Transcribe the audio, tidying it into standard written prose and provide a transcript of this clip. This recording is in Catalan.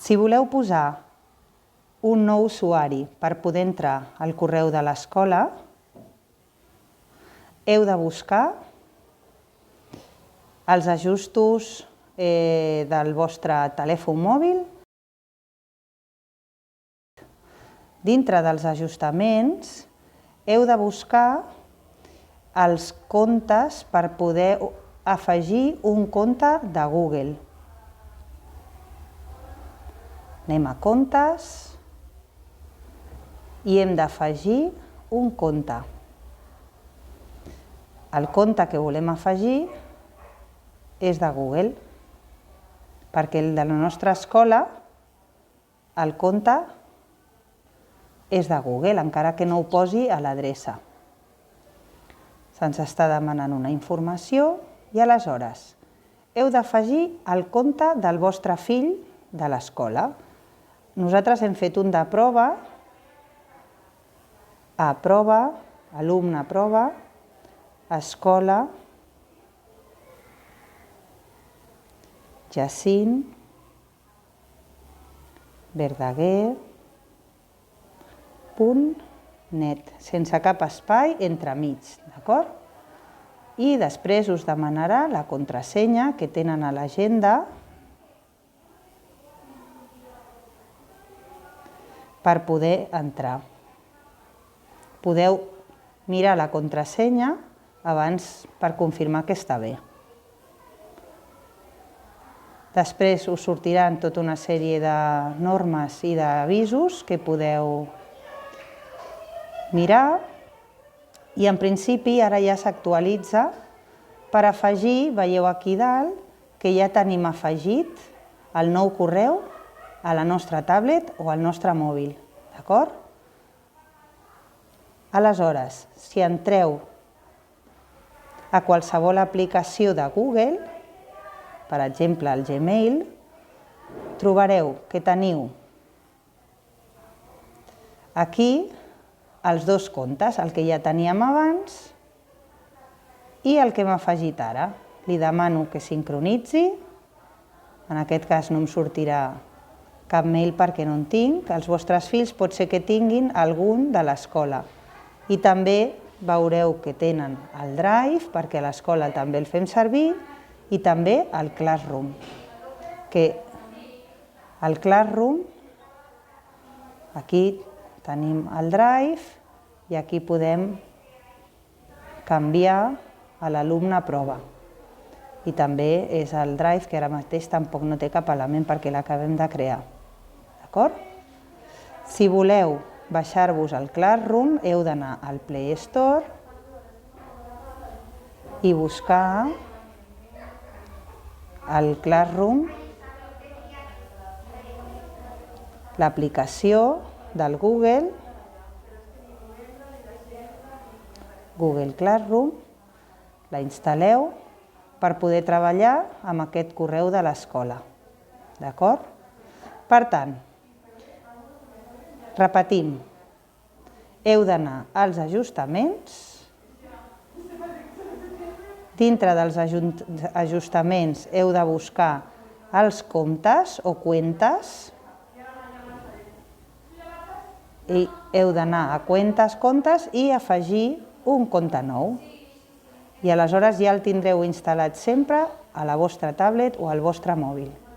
Si voleu posar un nou usuari per poder entrar al correu de l'escola, heu de buscar els ajustos del vostre telèfon mòbil. Dintre dels ajustaments heu de buscar els comptes per poder afegir un compte de Google. Anem a comptes i hem d'afegir un compte. El compte que volem afegir és de Google, perquè el de la nostra escola, el compte és de Google, encara que no ho posi a l'adreça. Se'ns està demanant una informació i aleshores heu d'afegir el compte del vostre fill de l'escola. Nosaltres hem fet un de prova, alumne prova, escola, Jacint Verdaguer.net, sense cap espai entremig, d'acord? I després us demanarà la contrasenya que tenen a l'agenda per poder entrar. Podeu mirar la contrasenya abans per confirmar que està bé. Després us sortiran tota una sèrie de normes i d'avisos que podeu mirar i en principi ara ja s'actualitza per afegir, veieu aquí dalt, que ja tenim afegit el nou correu a la nostra tablet o al nostre mòbil, d'acord? Aleshores, si entreu a qualsevol aplicació de Google, per exemple el Gmail, trobareu que teniu aquí els dos comptes, el que ja teníem abans i el que hem afegit ara. Li demano que sincronitzi, en aquest cas no em sortirà cap mail perquè no en tinc, els vostres fills pot ser que tinguin algun de l'escola. I també veureu que tenen el Drive, perquè a l'escola també el fem servir, i també el Classroom, que el Classroom, aquí tenim el Drive i aquí podem canviar a l'alumne prova. I també és el Drive, que ara mateix tampoc no té cap element perquè l'acabem de crear. D'acord? Si voleu baixar-vos el Classroom, heu d'anar al Play Store i buscar el Classroom, l'aplicació del Google Classroom, la instal·leu per poder treballar amb aquest correu de l'escola. D'acord? Per tant, repetim, heu d'anar als ajustaments. Dintre dels ajustaments heu de buscar els comptes o cuentes i heu d'anar a comptes i afegir un compte nou. I aleshores ja el tindreu instal·lat sempre a la vostra tablet o al vostre mòbil.